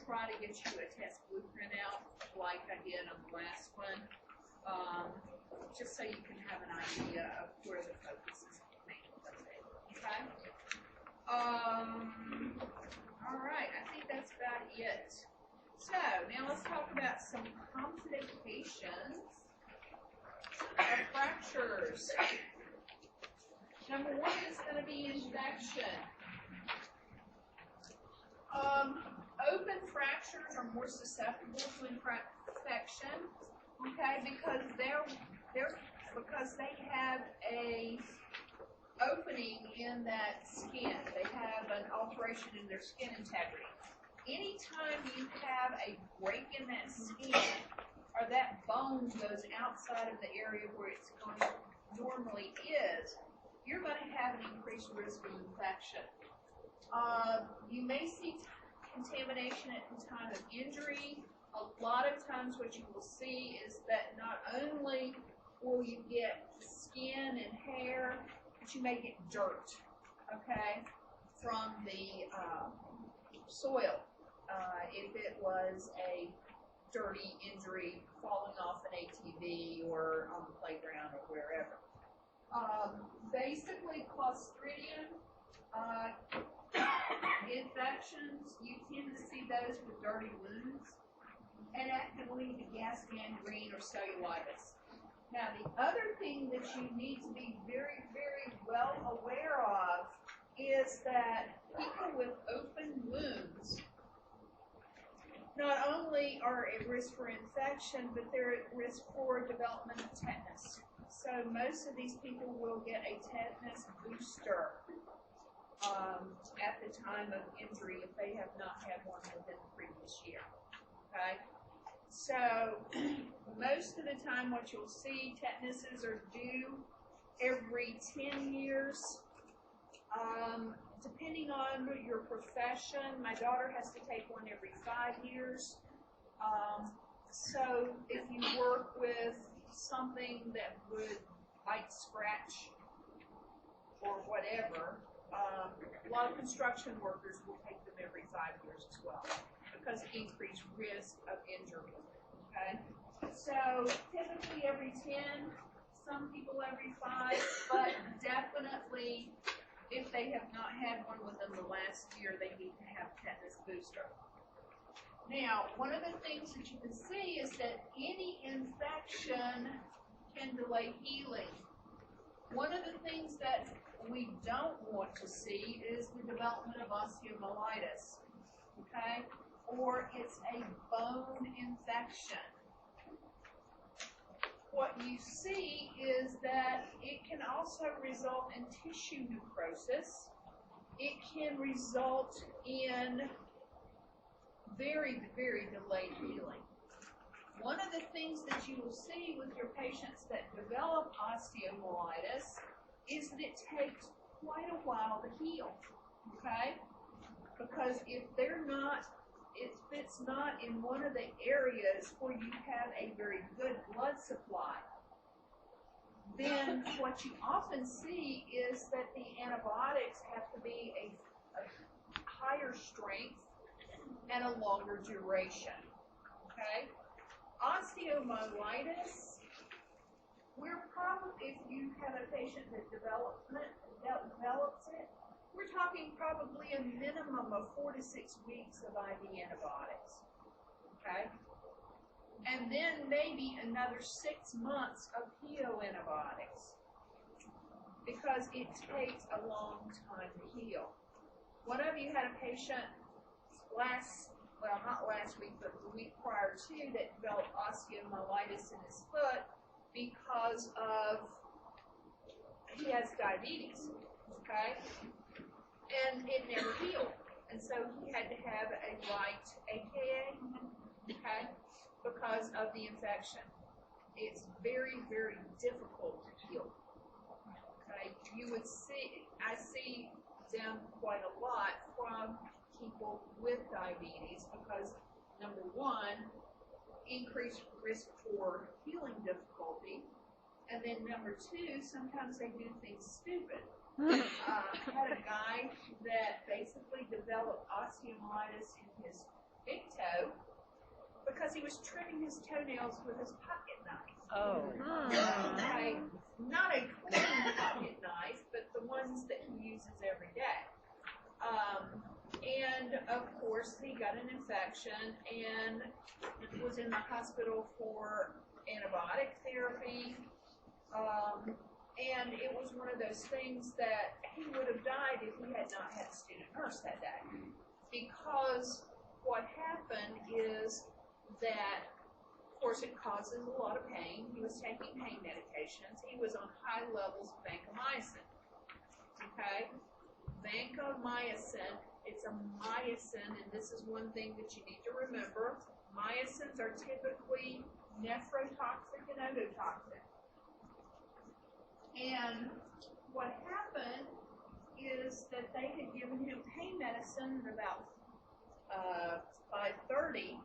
try to get you a test blueprint out like I did on the last one, just so you can have an idea of where the focus is mainly located. Okay? All right, I think that's about it. So now let's talk about some complications of fractures. Number one is going to be infection. Open fractures are more susceptible to infection, okay, because they have a opening in that skin. They have an alteration in their skin integrity. Anytime you have a break in that skin, or that bone goes outside of the area where it's going to normally is, you're going to have an increased risk of infection. You may see contamination at the time of injury. A lot of times what you will see is that not only will you get skin and hair, but you may get dirt, okay, from the soil. If it was a dirty injury falling off an ATV or on the playground or wherever. Basically, Clostridium infections, you tend to see those with dirty wounds, and that can lead to gas gangrene or cellulitis. Now, the other thing that you need to be very, very well aware of is that people with open wounds not only are at risk for infection, but they're at risk for development of tetanus. So most of these people will get a tetanus booster at the time of injury if they have not had one within the previous year. Okay? So most of the time what you'll see, tetanuses are due every 10 years. Depending on your profession, my daughter has to take one every 5 years. So if you work with something that would bite, scratch, or whatever, a lot of construction workers will take them every 5 years as well because of increased risk of injury. Okay, so typically every 10, some people every 5, but definitely if they have not had one within the last year, they need to have tetanus booster. Now, one of the things that you can see is that any infection can delay healing. One of the things that we don't want to see is the development of osteomyelitis, okay? Or it's a bone infection. What you see is that it can also result in tissue necrosis. It can result in very, very delayed healing. One of the things that you will see with your patients that develop osteomyelitis is that it takes quite a while to heal, okay? Because if it's not in one of the areas where you have a very good blood supply, then what you often see is that the antibiotics have to be a higher strength and a longer duration, okay? Osteomyelitis, we're probably, if you have a patient that develops it, we're talking probably a minimum of 4 to 6 weeks of IV antibiotics, okay? And then maybe another 6 months of PO antibiotics because it takes a long time to heal. One of you had a patient not last week, but the week prior to, that developed osteomyelitis in his foot because he has diabetes, okay? And it never healed. And so he had to have a right AKA, okay, because of the infection. It's very, very difficult to heal. Okay, you would see, I see them quite a lot from people with diabetes because, number one, increased risk for healing difficulty, and then number two, sometimes they do things stupid. I had a guy that basically developed osteomyelitis in his big toe because he was trimming his toenails with his pocket knife. Oh. Okay, not a clean pocket knife, but the ones that he uses every day. And of course, he got an infection and was in the hospital for antibiotic therapy. And it was one of those things that he would have died if he had not had a student nurse that day. Because what happened is that, of course, it causes a lot of pain. He was taking pain medications. He was on high levels of vancomycin. Okay? Vancomycin, it's a myosin, and this is one thing that you need to remember. Myosins are typically nephrotoxic and ototoxic. And what happened is that they had given him pain medicine at about 5:30.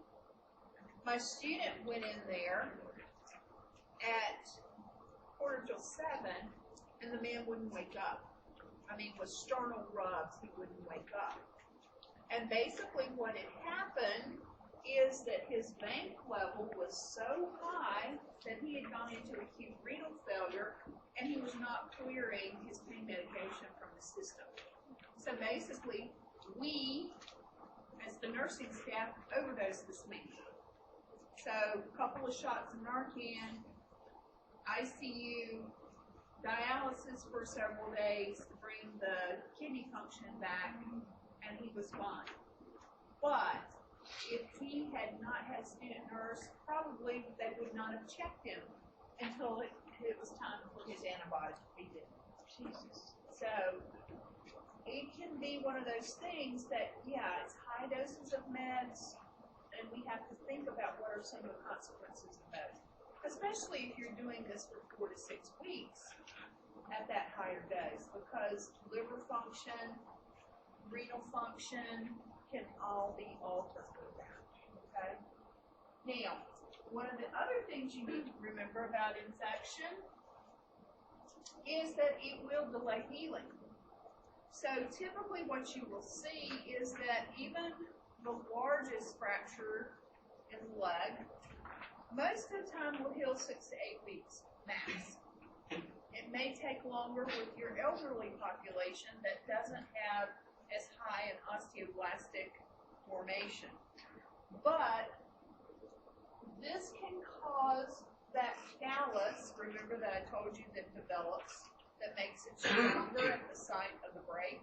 My student went in there at 6:45, and the man wouldn't wake up. I mean, with sternal rubs, he wouldn't wake up. And basically what had happened is that his vanc level was so high that he had gone into acute renal failure, and he was not clearing his pain medication from the system. So basically, we, as the nursing staff, overdosed this man. So a couple of shots of Narcan, ICU, dialysis for several days to bring the kidney function back, and he was fine. But if he had not had a student nurse, probably they would not have checked him until it was time for his antibiotics to be given. Jesus. So it can be one of those things that, yeah, it's high doses of meds, and we have to think about what are some of the consequences of those. Especially if you're doing this for 4 to 6 weeks at that higher dose, because liver function, renal function can all be altered with that. Okay? Now, one of the other things you need to remember about infection is that it will delay healing. So typically what you will see is that even the largest fracture in the leg, most of the time will heal 6 to 8 weeks, max. It may take longer with your elderly population that doesn't have as high an osteoblastic formation. But this can cause that callus, remember that I told you that develops, that makes it stronger at the site of the break,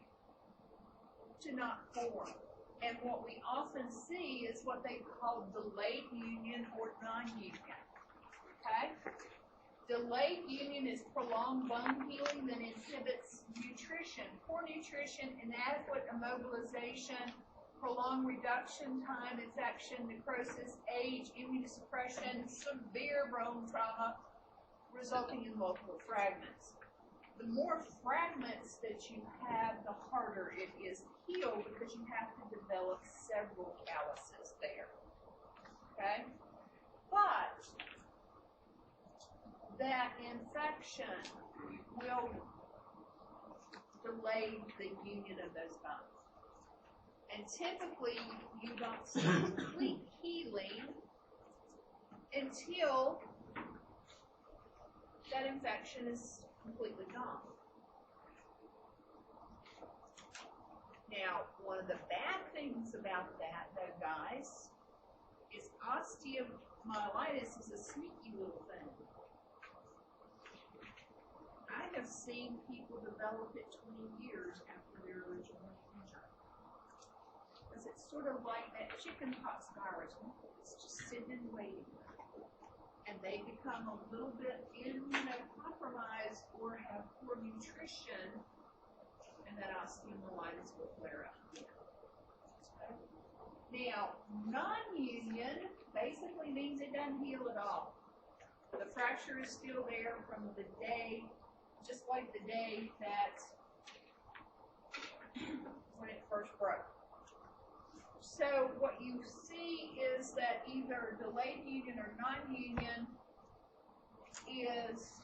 to not form. And what we often see is what they call delayed union or non-union. Okay? Delayed union is prolonged bone healing that inhibits nutrition. Poor nutrition, inadequate immobilization, prolonged reduction time, infection, necrosis, age, immunosuppression, severe bone trauma, resulting in multiple fragments. The more fragments that you have, the harder it is to heal because you have to develop several calluses there. Okay? But that infection will delay the union of those bones. And typically, you don't see complete healing until that infection is completely gone. Now, one of the bad things about that, though, guys, is osteomyelitis is a sneaky little thing. I have seen people develop it 20 years after their original injury. Because it's sort of like that chickenpox virus. It's just sitting and waiting. And they become a little bit immunocompromised or have poor nutrition, and that osteomyelitis will flare up. Okay? Now, non-union basically means it doesn't heal at all. The fracture is still there from the day, just like the day that when it first broke. So what you see is that either delayed union or non-union is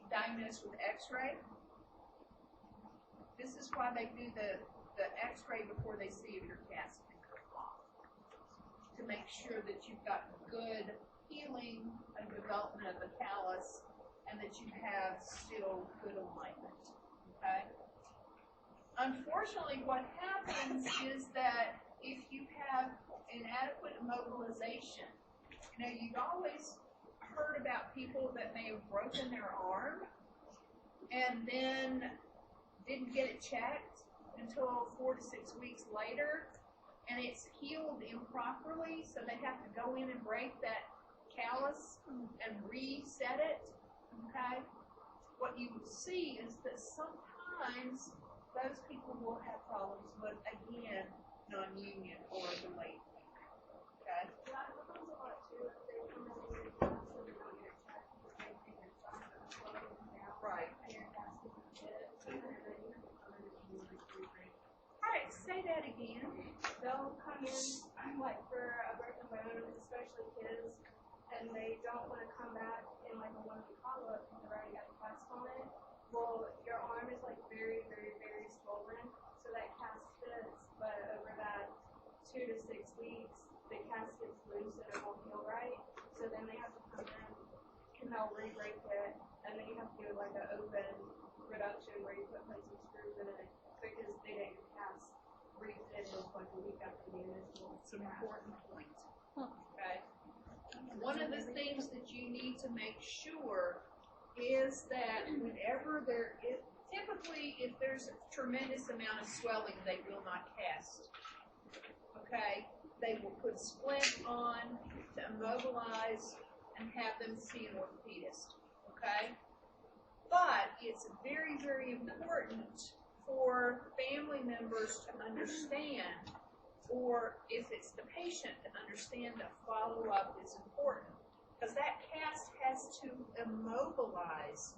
diagnosed with X-ray. This is why they do the X-ray before they see if your cast can come off. to make sure that you've got good healing and development of the callus, and that you have still good alignment. Okay? Unfortunately, what happens is that if you have inadequate immobilization, you've always heard about people that may have broken their arm and then didn't get it checked until 4 to 6 weeks later, and it's healed improperly, so they have to go in and break that callus and reset it. Okay? What you will see is that sometimes those people will have problems with, again, non-union or delayed. Okay? That happens a lot too. If they come in with your cast and they don't get checked, they think it's something that's slowing them down. Right. And your cast isn't fit. And then you have to come in and do like re-break. All right, say that again. They'll come in like for a broken bone, especially kids, and they don't want to come back in like a 1 week follow-up because they've already got the cast on it. Well, your arm is like very, very, very swollen, so that cast fits, but over that 2 to 6 weeks, the cast gets loose and it won't heal right. So then they have to come in and they'll re-break it, and then you have to do like an open reduction where you put placing screws in it because they didn't cast refitted like a week after the initial. It's an important point. Okay? One of the things that you need to make sure is that whenever there is, typically if there's a tremendous amount of swelling, they will not cast. Okay? They will put splint on to immobilize and have them see an orthopedist. Okay? But it's very, very important for family members to understand, or if it's the patient, to understand that follow-up is important. Because that cast has to immobilize.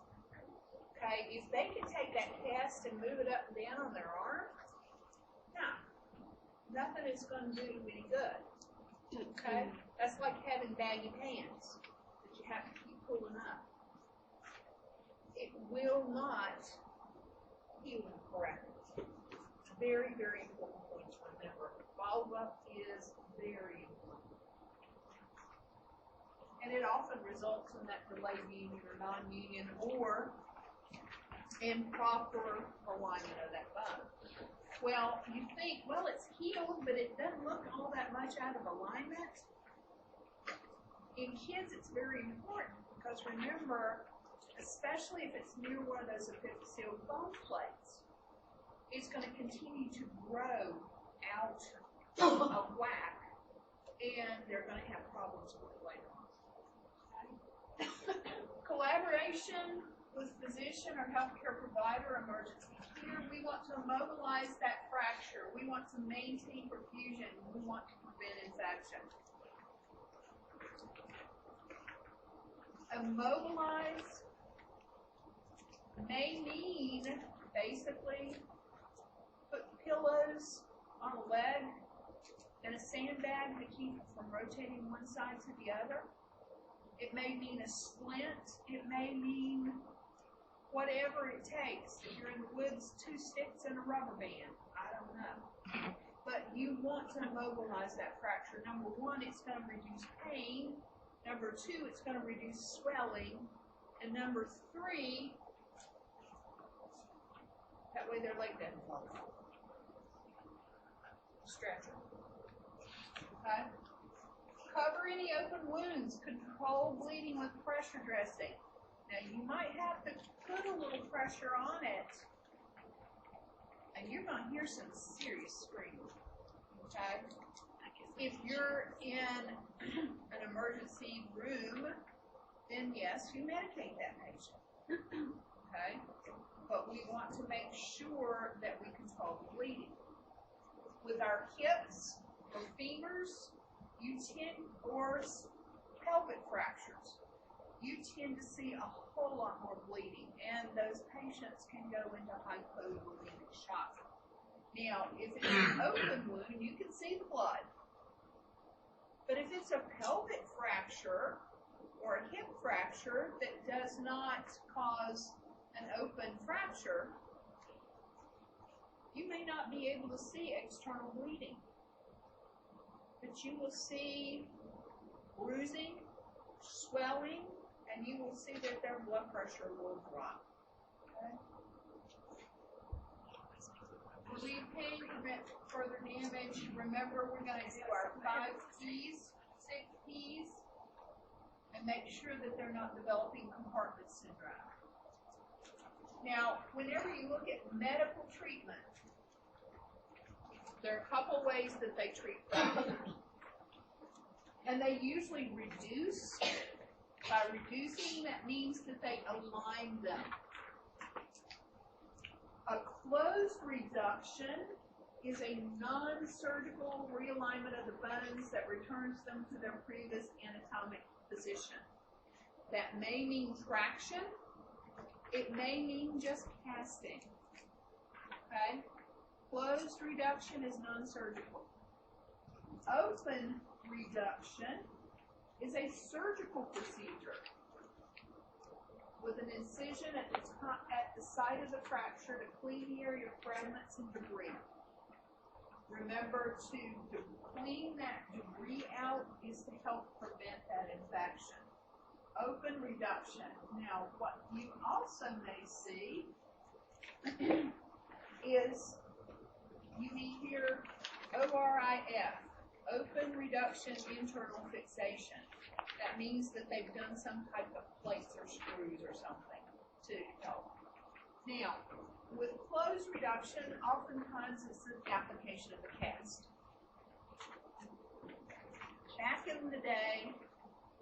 Okay? If they can take that cast and move it up and down on their arm, no. Nothing is going to do you any good. Okay? That's like having baggy pants that you have to keep pulling up. It will not heal correctly. Very, very important point to remember. Follow-up is very important. And it often results in that delayed union or non-union or improper alignment of that bone. Well, you think, well, it's healed, but it doesn't look all that much out of alignment. In kids, it's very important because remember, especially if it's near one of those epiphyseal bone plates, it's going to continue to grow out of whack, and they're going to have problems with it later on. Collaboration with physician or healthcare provider, emergency care, we want to immobilize that fracture. We want to maintain perfusion. We want to prevent infection. Immobilize may mean basically put pillows on a leg and a sandbag to keep it from rotating one side to the other. It may mean a splint. It may mean whatever it takes. If you're in the woods, 2 sticks and a rubber band. I don't know. But you want to immobilize that fracture. Number 1, it's going to reduce pain. Number 2, it's going to reduce swelling. And number 3, that way their leg doesn't fall off. Stretch it. Okay? Cover any open wounds. Control bleeding with pressure dressing. Now, you might have to put a little pressure on it, and you're going to hear some serious screaming. Okay? If you're in an emergency room, then yes, you medicate that patient. Okay? But we want to make sure that we control the bleeding. With our hips or femurs, or pelvic fractures, you tend to see a whole lot more bleeding, and those patients can go into hypovolemic shock. Now, if it's an open wound, you can see the blood. But if it's a pelvic fracture or a hip fracture that does not cause an open fracture, you may not be able to see external bleeding. but you will see bruising, swelling, and you will see that their blood pressure will drop. Okay? We can prevent further damage. Remember, we're going to do our 5 P's, 6 P's, and make sure that they're not developing compartment syndrome. Now, whenever you look at medical treatment, there are a couple ways that they treat fractures. And they usually reduce. By reducing, that means that they align them. A closed reduction is a non-surgical realignment of the bones that returns them to their previous anatomic position. That may mean traction. It may mean just casting. Okay? Closed reduction is non-surgical. Open reduction is a surgical procedure with an incision at the site of the fracture to clean the area of fragments and debris. Remember, to clean that debris out is to help prevent that infection. Open reduction. Now, what you also may see is you may hear ORIF, open reduction internal fixation. That means that they've done some type of plates or screws or something to help. Now, with closed reduction, oftentimes it's the application of the cast. Back in the day,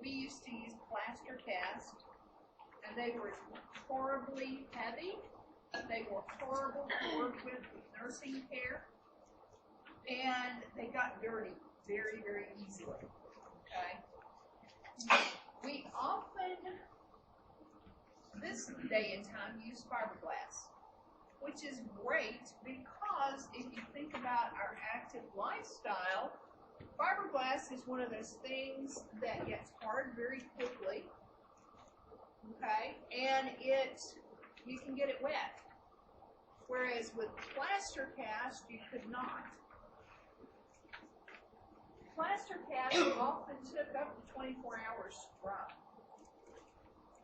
we used to use plaster cast, and they were horribly heavy. They were horrible to work with nursing care, and they got dirty very, very easily. Okay? We often, this day and time, use fiberglass, which is great because if you think about our active lifestyle, fiberglass is one of those things that gets hard very quickly, okay, and you can get it wet. Whereas with plaster cast, you could not. Plaster cast often took up to 24 hours to dry.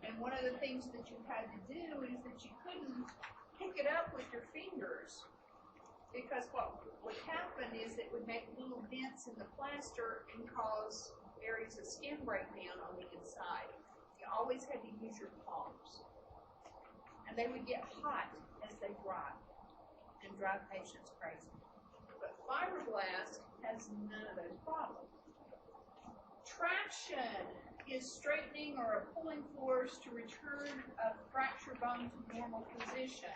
And one of the things that you had to do is that you couldn't pick it up with your fingers, because what would happen is it would make little dents in the plaster and cause areas of skin breakdown on the inside. You always had to use your palms. And they would get hot as they dry and drive patients crazy. But fiberglass has none of those problems. Traction is straightening or a pulling force to return a fractured bone to normal position.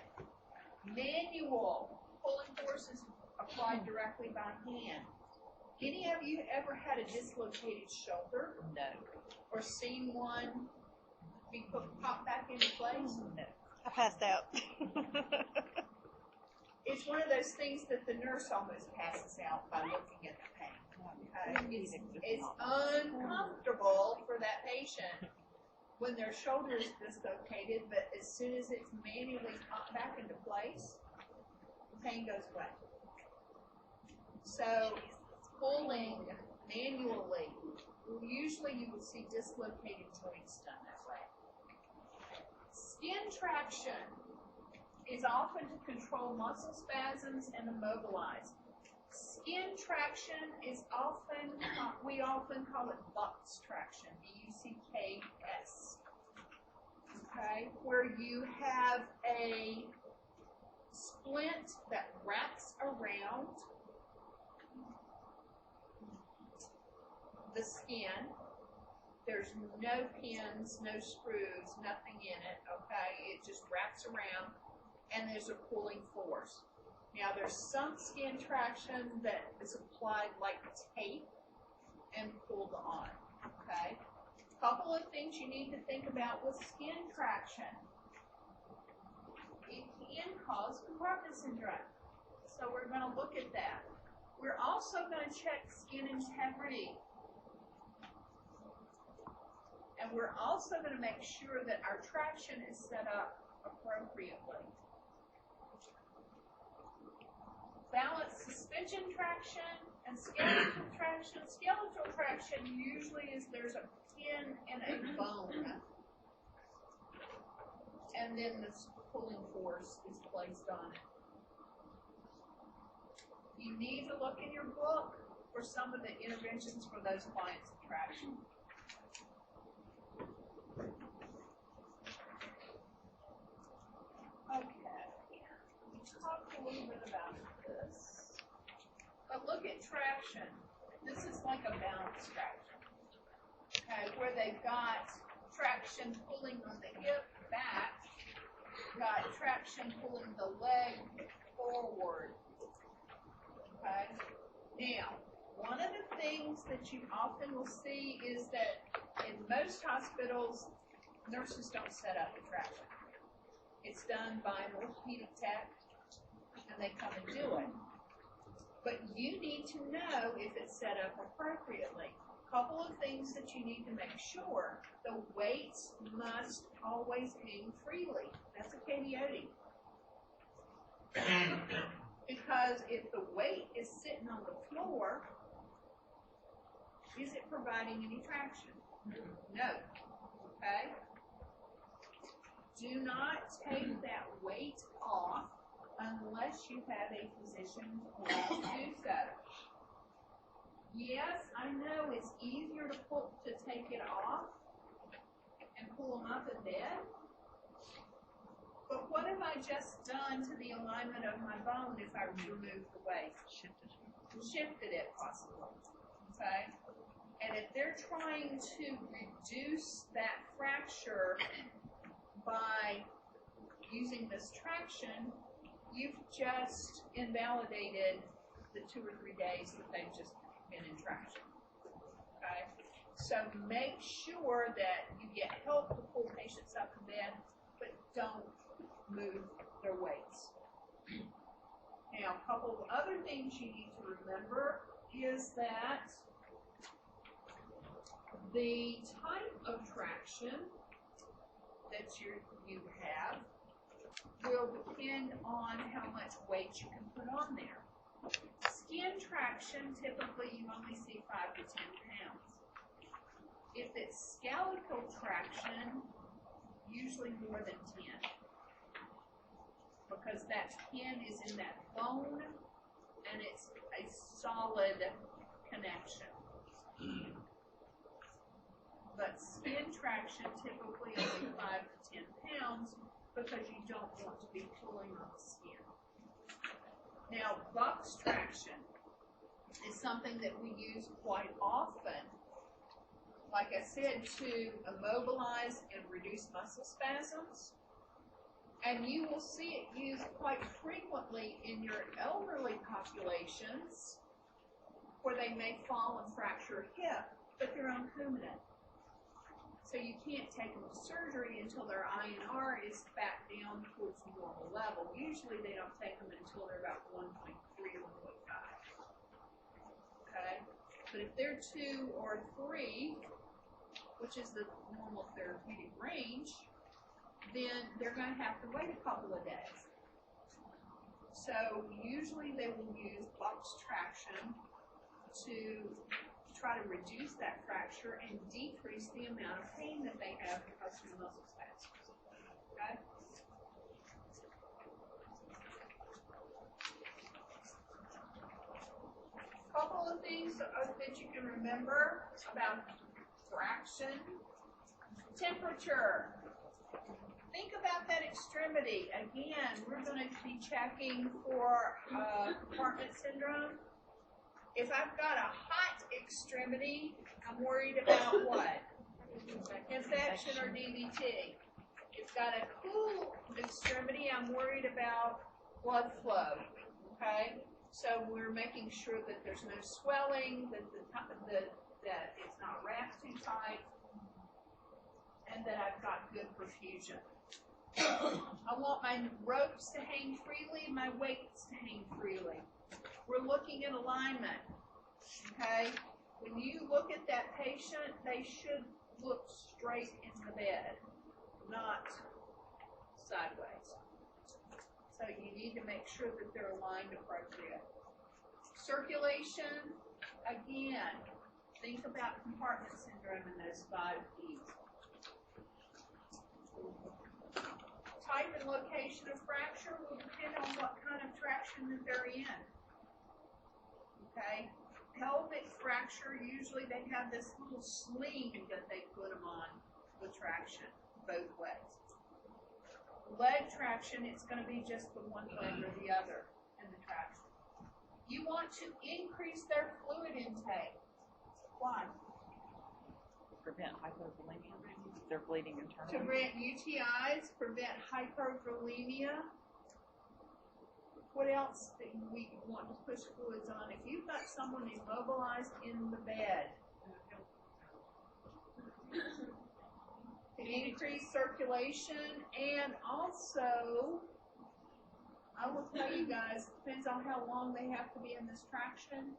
Manual pulling force is applied directly by hand. Any of you ever had a dislocated shoulder? No. Or seen one be popped back into place? No. I passed out. It's one of those things that the nurse almost passes out by looking at the pain. It's uncomfortable for that patient when their shoulder is dislocated, but as soon as it's manually popped back into place, the pain goes away. So pulling manually, usually you would see dislocated joints done that way. Skin traction is often to control muscle spasms and immobilize. Skin traction is often, we often call it bucks traction, B-U-C-K-S. Okay, where you have a splint that wraps around the skin. There's no pins, no screws, nothing in it, okay? It just wraps around, and there's a pulling force. Now, there's some skin traction that is applied like tape and pulled on, okay? Couple of things you need to think about with skin traction. It can cause compartment syndrome, so we're going to look at that. We're also going to check skin integrity. And we're also going to make sure that our traction is set up appropriately. Balance suspension traction And skeletal traction usually is there's a pin and a bone, and then this pulling force is placed on it. You need to look in your book for some of the interventions for those clients of traction. Okay, let's talk a little bit about this. But look at traction. This is like a balance traction. Okay, where they've got traction pulling on the hip back, got traction pulling the leg forward. Okay, now one of the things that you often will see is that in most hospitals, nurses don't set up the traction. It's done by an orthopedic tech, and they come and do it. But you need to know if it's set up appropriately. A couple of things that you need to make sure: the weights must always hang freely. That's a KDOD. Because if the weight is sitting on the floor, is it providing any traction? No. Okay? Do not take that weight off unless you have a physician who will do so. Yes, I know it's easier to take it off and pull them up in bed. But what have I just done to the alignment of my bone if I remove the weight? Shifted it possibly. Okay? And if they're trying to reduce that fracture by using this traction, you've just invalidated the 2 or 3 days that they've just been in traction. Okay? So make sure that you get help to pull patients up in bed, but don't move their weights. Now, a couple of other things you need to remember is that the type of traction that you have will depend on how much weight you can put on there. Skin traction, typically you only see 5 to 10 pounds. If it's skeletal traction, usually more than 10. Because that pin is in that bone and it's a solid connection. But skin traction typically only 5 to 10 pounds because you don't want to be pulling on the skin. Now, box traction is something that we use quite often, like I said, to immobilize and reduce muscle spasms. And you will see it used quite frequently in your elderly populations where they may fall and fracture a hip, but they're on Coumadin. So you can't take them to surgery until their INR is back down towards the normal level. Usually they don't take them until they're about 1.3 or 1.5. Okay? But if they're 2 or 3, which is the normal therapeutic range, then they're going to have to wait a couple of days. So usually they will use box traction to try to reduce that fracture and decrease the amount of pain that they have because of the muscle spasms. Okay? A couple of things that you can remember about traction. Temperature. Think about that extremity. Again, we're going to be checking for compartment syndrome. If I've got a hot extremity, I'm worried about what? Infection or DVT. If it's got a cool extremity, I'm worried about blood flow. Okay? So we're making sure that there's no swelling, that it's not wrapped too tight, and that I've got good perfusion. I want my ropes to hang freely, my weights to hang freely. We're looking at alignment, okay? When you look at that patient, they should look straight into the bed, not sideways. So you need to make sure that they're aligned appropriate. Circulation, again, think about compartment syndrome in those 5 P's. Type and location of fracture will depend on what kind of traction that they're in. Okay? Pelvic fracture, usually they have this little sling that they put them on with traction both ways. Leg traction, it's going to be just the one leg or the other in the traction. You want to increase their fluid intake. Why? Prevent hypovolemia. They're bleeding internally. To prevent UTIs, prevent hypervolemia. What else that we want to push fluids on? If you've got someone immobilized in the bed, increase circulation, and also, I will tell you guys, depends on how long they have to be in this traction.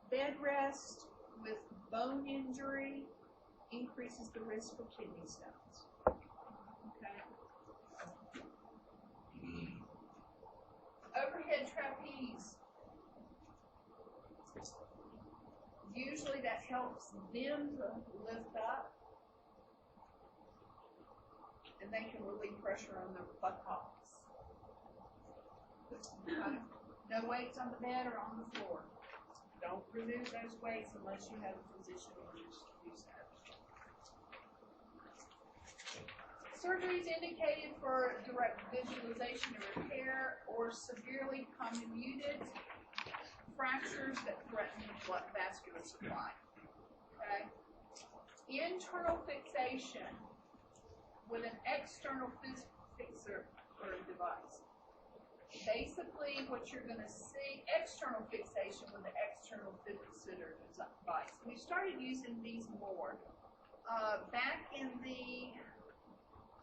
Bed rest with bone injury increases the risk for kidney stones. Okay. Overhead trapeze. Usually that helps them to lift up, and they can relieve pressure on their buttocks. Okay. No weights on the bed or on the floor. Don't remove those weights unless you have a physician who wishes to do so. Surgery is indicated for direct visualization and repair or severely comminuted fractures that threaten the blood vascular supply. Okay? Internal fixation with an external fixer or device. Basically, what you're going to see, external fixation with an external fixer device. We started using these more. Back in the,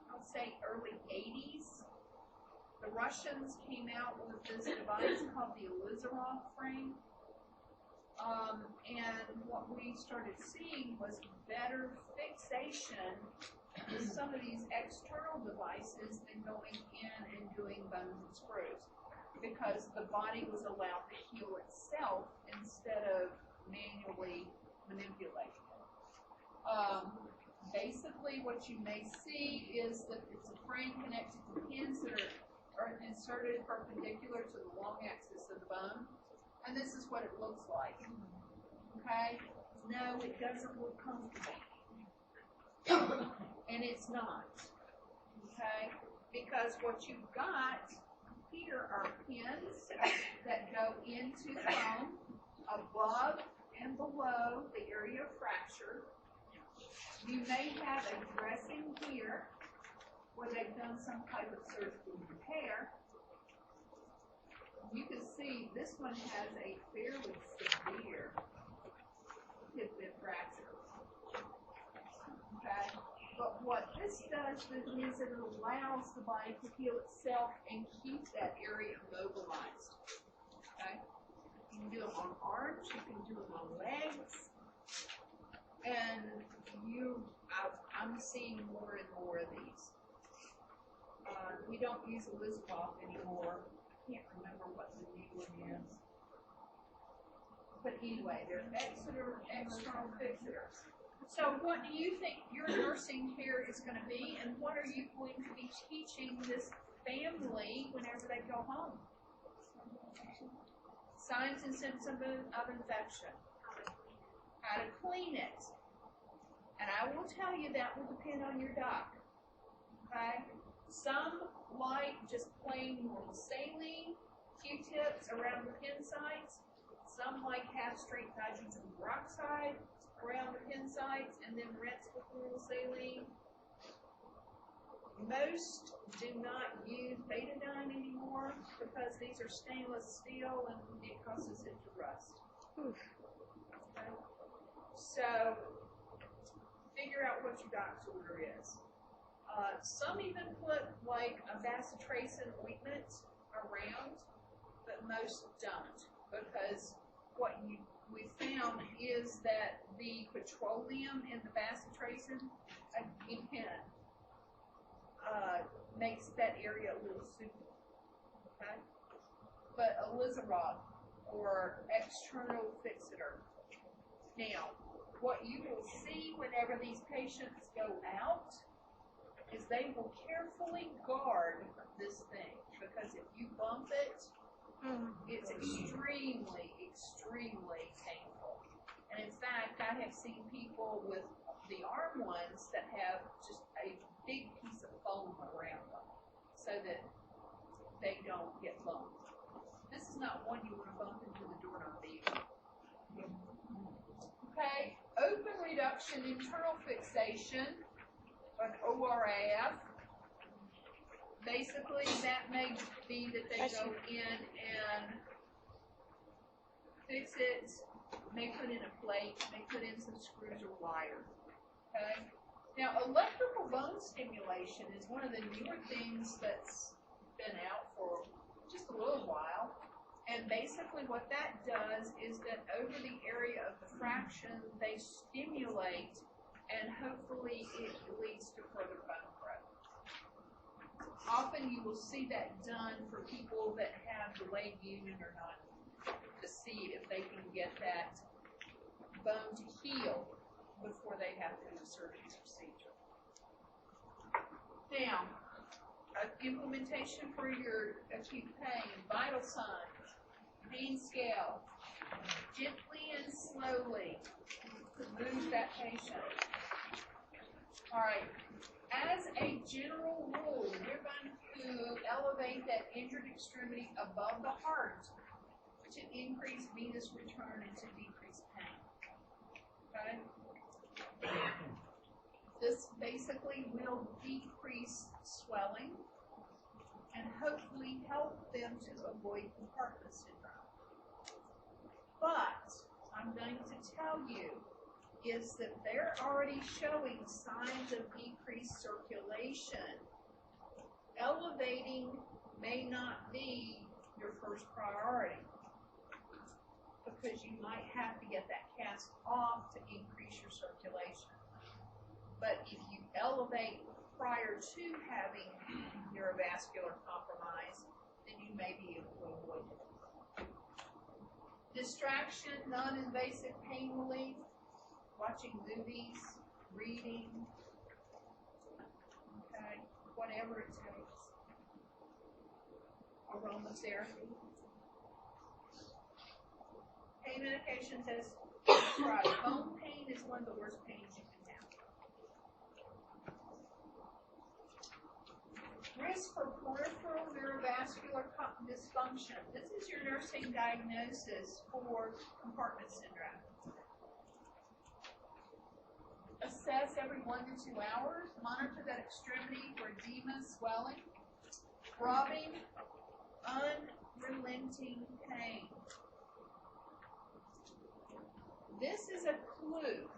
I'll say, early 80s, the Russians came out with this device called the Elizarov frame. And what we started seeing was better fixation with some of these external devices than going in and doing bones and screws, because the body was allowed to heal itself instead of manually manipulating it. Basically, what you may see is that it's a frame connected to pins that are inserted perpendicular to the long axis of the bone, and this is what it looks like. Okay? No, it doesn't look comfortable. And it's not, okay? Because what you've got here are pins that go into the bone above and below the area of fracture. You may have a dressing here where they've done some type of surgical repair. You can see this one has a fairly severe hip fracture. Okay? But what this does is it allows the body to heal itself and keep that area mobilized. Okay? You can do it on arms, you can do it on legs, and I'm seeing more and more of these. We don't use Elizabeth anymore. I can't remember what the new one is. But anyway, they're external fixers. So what do you think your nursing care is going to be, and what are you going to be teaching this family whenever they go home? Signs and symptoms of infection. How to clean it. And I will tell you that will depend on your doc. Okay? Some like just plain normal saline, Q-tips around the pin sites. Some like half-strength hydrogen peroxide around the pin sites and then rinse with normal saline. Most do not use betadine anymore because these are stainless steel and it causes it to rust. Okay? So figure out what your doc's order is. Some even put like a bacitracin ointment around, but most don't, because what we found is that the petroleum in the bacitracin, again, makes that area a little soupy. Okay? But Elizarov or external fixator. Now, what you will see whenever these patients go out is they will carefully guard this thing, because if you bump it, it's extremely, extremely painful. And in fact, I have seen people with the arm ones that have just a big piece of foam around them so that they don't get bumped. This is not one you want to bump into the doorknob either. Okay, open reduction internal fixation, an ORAF. Basically, that may be that they go in and fix it, may put in a plate, may put in some screws or wire. Okay? Now, electrical bone stimulation is one of the newer things that's been out for just a little while. And basically what that does is that over the area of the fraction, they stimulate, and hopefully it leads to further bone growth. Often you will see that done for people that have delayed union or not, to see if they can get that bone to heal before they have to do a surgery procedure. Now, implementation for your acute pain, vital signs, pain scale, gently and slowly move that patient. All right, as a general rule, we're going to elevate that injured extremity above the heart to increase venous return and to decrease pain. Okay? This basically will decrease swelling and hopefully help them to avoid compartment syndrome. But I'm going to tell you is that they're already showing signs of decreased circulation. Elevating may not be your first priority, because you might have to get that cast off to increase your circulation. But if you elevate prior to having neurovascular compromise, then you may be able to avoid it. Distraction, non-invasive pain relief, watching movies, reading, okay, whatever it takes. Aromatherapy. Pain medications as prescribed. Bone pain is one of the worst pains you can have. Risk for peripheral neurovascular dysfunction. This is your nursing diagnosis for compartment syndrome. Assess every 1 to 2 hours. Monitor that extremity for edema, swelling, throbbing, unrelenting pain. This is a clue.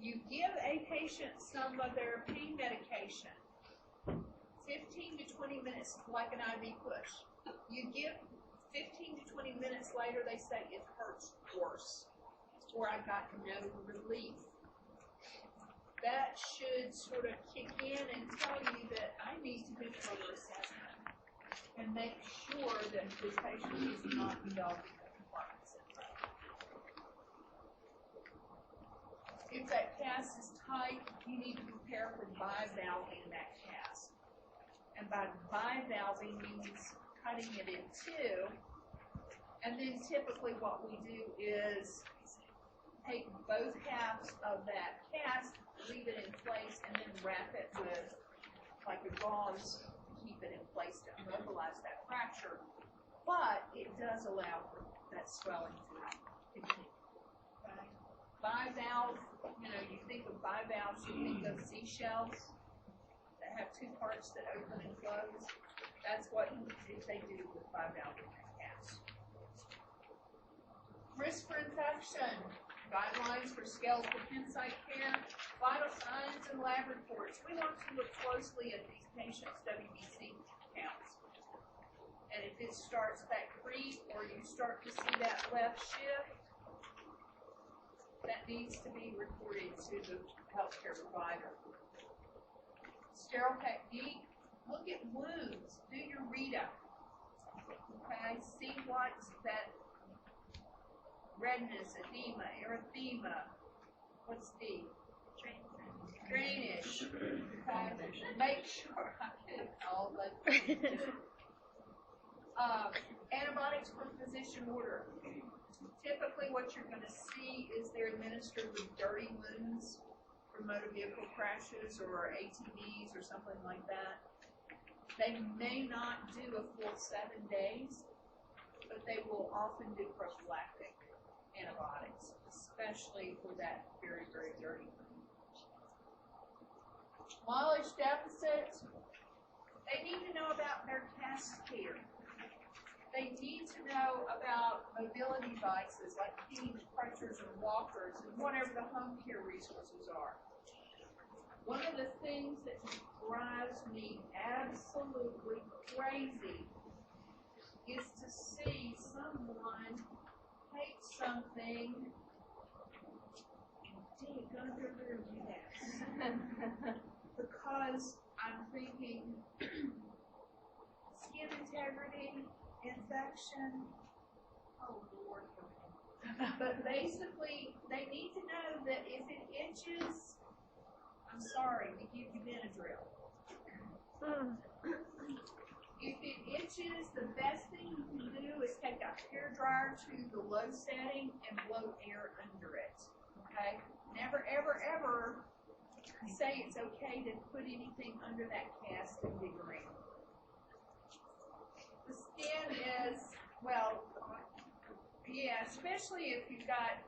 You give a patient some of their pain medication, 15 to 20 minutes, like an IV push. You give 15 to 20 minutes later, they say it hurts worse, or I got no relief. That should sort of kick in and tell you that I need to do further assessment and make sure that this patient is not developing a compartment syndrome. If that cast is tight, you need to prepare for bivalving that cast. And by bivalving means cutting it in two. And then typically what we do is take both halves of that cast, leave it in place, and then wrap it with like a gauze to keep it in place to immobilize that fracture. But it does allow for that swelling to continue. Okay? Bivalve, you think of bivalves, you think of seashells that have two parts that open and close. That's what they do with bivalve in that cast. Risk for infection. Guidelines for skeletal pensite care, vital signs and lab reports. We want to look closely at these patients' WBC counts. And if it starts that creep or you start to see that left shift, that needs to be reported to the healthcare provider. Sterile technique, look at wounds, do your readout. Okay, see what that redness, edema, erythema. What's D? Drainage. Okay. Make sure I get all the antibiotics for physician order. Typically what you're going to see is they're administered with dirty wounds from motor vehicle crashes or ATVs or something like that. They may not do a full 7 days, but they will often do prophylactic antibiotics, especially for that very, very dirty wound. Mileage deficit, they need to know about their cast care. They need to know about mobility devices like canes, crutches, and walkers, and whatever the home care resources are. One of the things that drives me absolutely crazy is to see someone take something and dig under their desk. Because I'm thinking skin integrity, infection, oh Lord. But basically, they need to know that if it itches, I'm sorry, we give you Benadryl. If it itches, the best thing you can do is take a hair dryer to the low setting and blow air under it. Okay? Never, ever, ever say it's okay to put anything under that cast and dig around. The skin is, well, yeah, especially if you've got,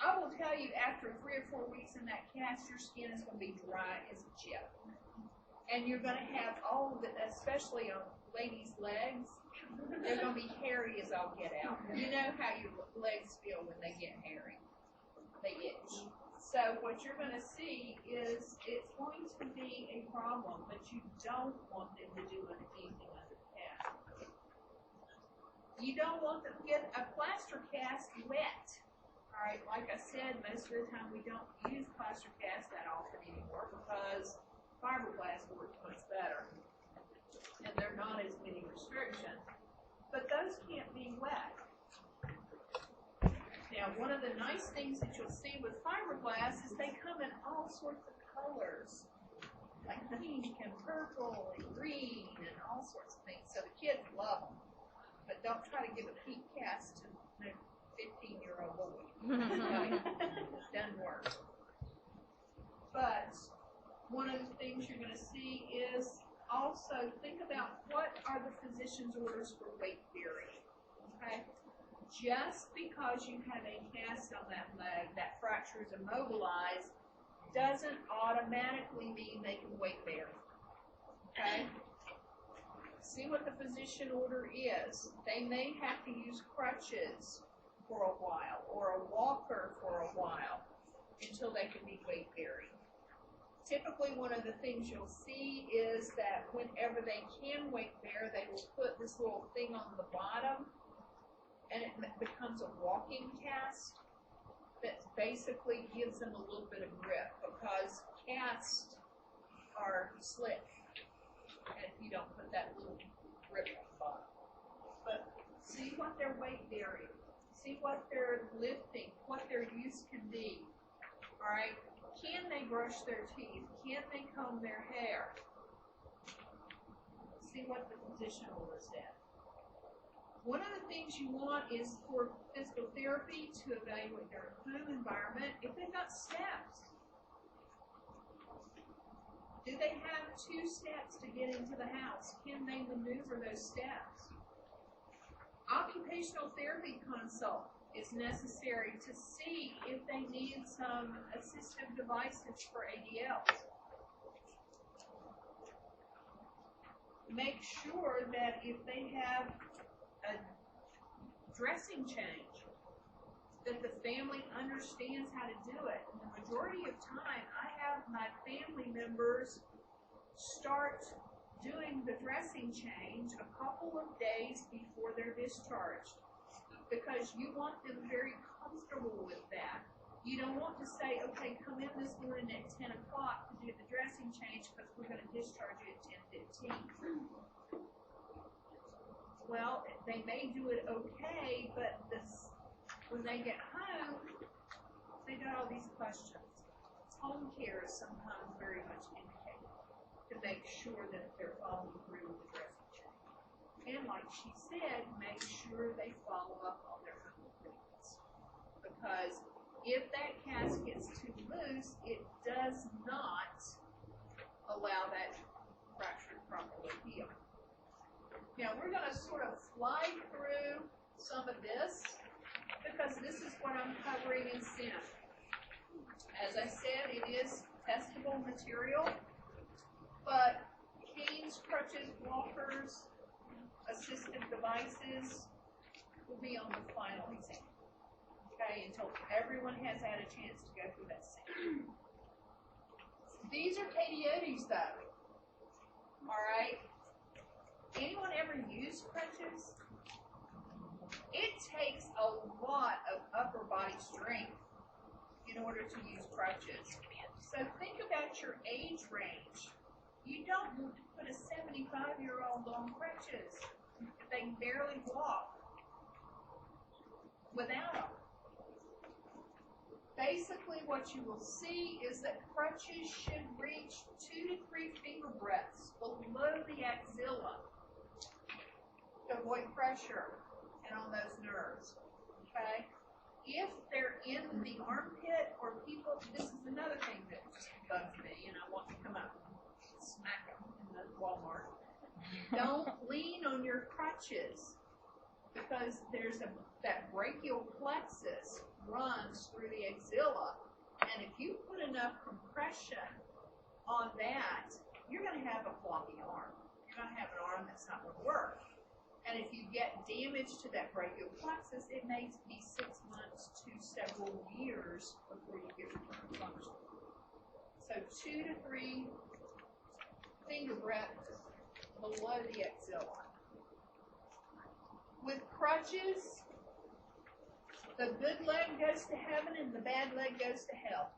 I will tell you after 3 or 4 weeks in that cast, your skin is going to be dry as a chip. And you're going to have all of it, especially on ladies' legs, they're going to be hairy as all get out. You know how your legs feel when they get hairy. They itch. So what you're going to see is it's going to be a problem, but you don't want them to do anything under the cast. You don't want them to get a plaster cast wet. All right, like I said, most of the time we don't use plaster cast that often anymore because fiberglass works much better, and there are not as many restrictions. But those can't be wet. Now, one of the nice things that you'll see with fiberglass is they come in all sorts of colors, like pink and purple and green and all sorts of things. So the kids love them. But don't try to give a pink cast to a 15-year-old boy. It doesn't work. But one of the things you're going to see is also think about what are the physician's orders for weight bearing. Okay? Just because you have a cast on that leg that fracture is immobilized doesn't automatically mean they can weight bear. Okay? See what the physician order is. They may have to use crutches for a while or a walker for a while until they can be weight bearing. Typically, one of the things you'll see is that whenever they can weight bear, they will put this little thing on the bottom, and it becomes a walking cast that basically gives them a little bit of grip because casts are slick if you don't put that little grip on the bottom. But see what their weight bearing, see what they're lifting, what their use can be. All right. Can they brush their teeth? Can they comb their hair? See what the physician order said. One of the things you want is for physical therapy to evaluate their home environment. If they've got steps, do they have 2 steps to get into the house? Can they maneuver those steps? Occupational therapy consult is necessary to see if they need some assistive devices for ADLs. Make sure that if they have a dressing change, that the family understands how to do it. And the majority of time, I have my family members start doing the dressing change a couple of days before they're discharged, because you want them very comfortable with that. You don't want to say, okay, come in this morning at 10 o'clock to do the dressing change because we're going to discharge you at 10:15. Well, they may do it okay, but when they get home, they got all these questions. Home care is sometimes very much indicated to make sure that they're following through with the dressing change. And like she said, make sure they follow up on their home treatments. Because if that cast gets too loose, it does not allow that fracture to properly heal. Now we're going to sort of fly through some of this because this is what I'm covering in SIM. As I said, it is testable material, but canes, crutches, walkers, assistive devices will be on the final exam. Okay, until everyone has had a chance to go through that SIM. These are Cadiotes though. Alright? Anyone ever use crutches? It takes a lot of upper body strength in order to use crutches. So think about your age range. You don't want to put a 75-year-old on crutches if they can barely walk without them. Basically, what you will see is that crutches should reach 2 to 3 finger breadths below the axilla to avoid pressure and on those nerves. Okay? If they're in the armpit or people, this is another thing that just bugs me, and I want to come up and smack them in the Walmart. Don't lean on your crutches because there's that brachial plexus runs through the axilla, and if you put enough compression on that, you're going to have a floppy arm. You're going to have an arm that's not going to work. And if you get damage to that brachial plexus, it may be 6 months to several years before you get return function. So 2 to 3 finger breadths below the axilla. With crutches, the good leg goes to heaven and the bad leg goes to hell.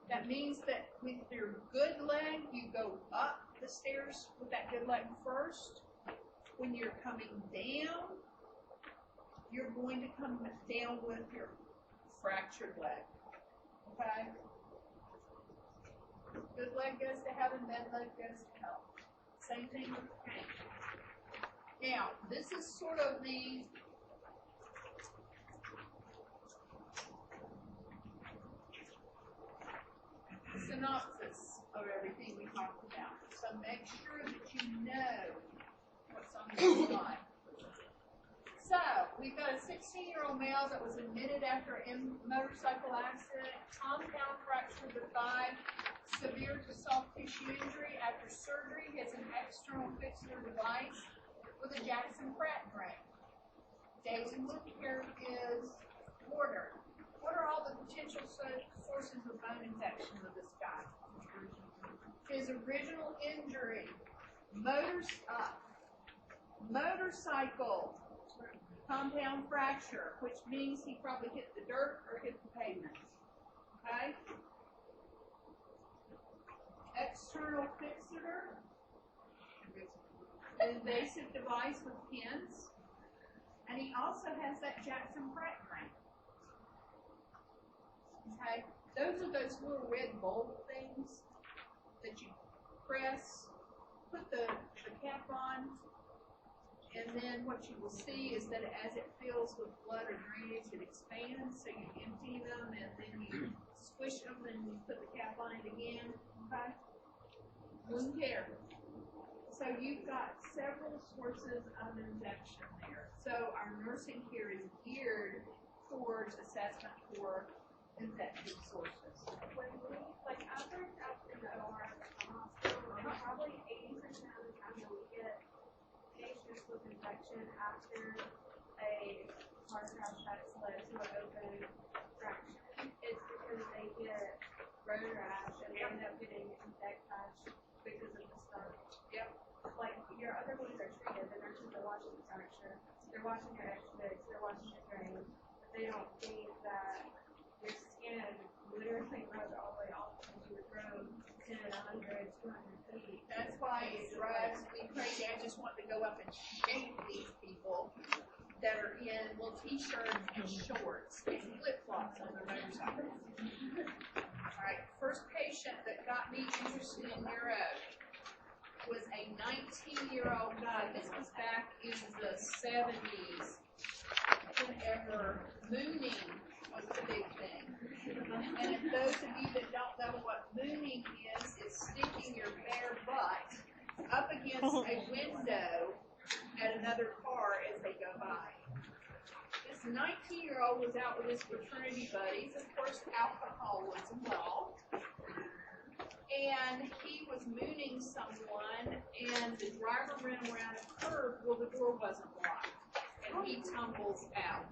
That means that with your good leg, you go up the stairs with that good leg first. When you're coming down, you're going to come down with your fractured leg. Okay? Good leg goes to heaven, bad leg goes to hell. Same thing with the cane. Now, this is sort of the synopsis of everything we talked about. So make sure that you know what's on the slide. So, we've got a 16-year-old male that was admitted after a motorcycle accident, compound fracture of the thigh, severe to soft tissue injury. After surgery, he has an external fixer device with a Jackson Pratt drain. Days in wound care is ordered. What are all the potential sources of bone infection of this guy? His original injury, motorcycle, compound fracture, which means he probably hit the dirt or hit the pavement. Okay? External fixator, invasive device with pins, and he also has that Jackson Pratt drain. Okay? Those are those little red bulb things that you press, put the cap on, and then what you will see is that as it fills with blood or drainage, it expands, so you empty them, and then you squish them, and you put the cap on it again. Okay? Wound care. So you've got several sources of infection there. So our nursing care is geared towards assessment for infected sources. When we, like, I've worked out in the OR at the hospital, and probably 80% of the time that we get patients with infection after a car crash that's led to an open fracture, it's because they get road rash and they end up getting infect rash because of the stuff. Yep. Like, your other ones are treated, the nurses are watching the fracture, they're watching your exudates, they're watching your drain, but they don't think that your skin literally rubbed all the way off into your throat 10, 100, 200 feet. That's why it drives me crazy. crazy. I just want to go up and shake these people that are in little t-shirts and shorts and flip-flops on their motorcycles. All right, first patient that got me interested in neuro was a 19-year-old guy. This was back in the 70s, whenever mooning was the big thing. And if those of you that don't know what mooning is sticking your bare butt up against a window at another car as they go by. This 19-year-old was out with his fraternity buddies. Of course, alcohol was involved. And he was mooning someone, and the driver ran around a curve. Well, the door wasn't locked, and he tumbles out.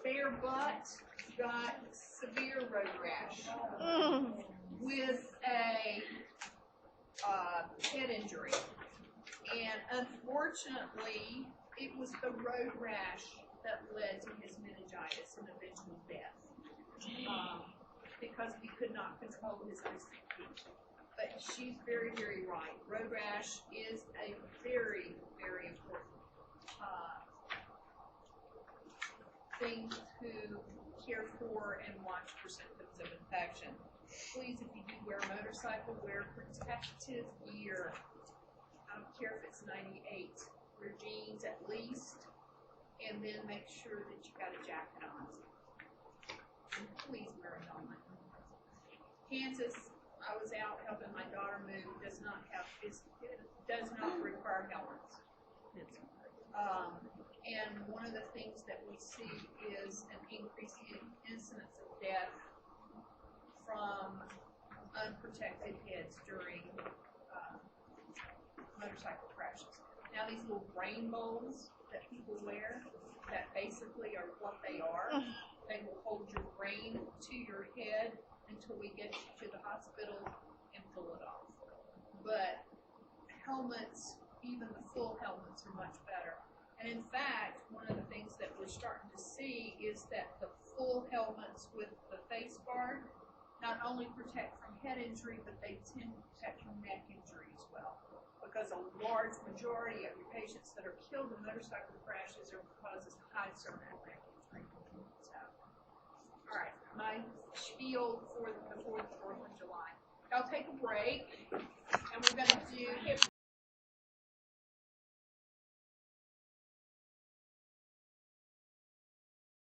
Bare butt, got severe road rash with a head injury. And unfortunately, it was the road rash that led to his meningitis and eventual death. Because he could not control his ICP. But she's very, very right. Road rash is a very, very important thing to care for and watch for symptoms of infection. Please, if you do wear a motorcycle, wear protective gear. I don't care if it's 98. Wear jeans at least, and then make sure that you got a jacket on. And please wear a helmet. Kansas, I was out helping my daughter move, does not require helmets. And one of the things that we see is an increasing incidence of death from unprotected heads during motorcycle crashes. Now these little brain bowls that people wear, that basically are what they are. They will hold your brain to your head until we get you to the hospital and pull it off. But helmets, even the full helmets, are much better. And in fact, one of the things that we're starting to see is that the full helmets with the face guard not only protect from head injury, but they tend to protect from neck injury as well. Because a large majority of your patients that are killed in motorcycle crashes are because of high cervical neck injury. So, all right, my spiel before the 4th of July. I'll take a break, and we're going to do hip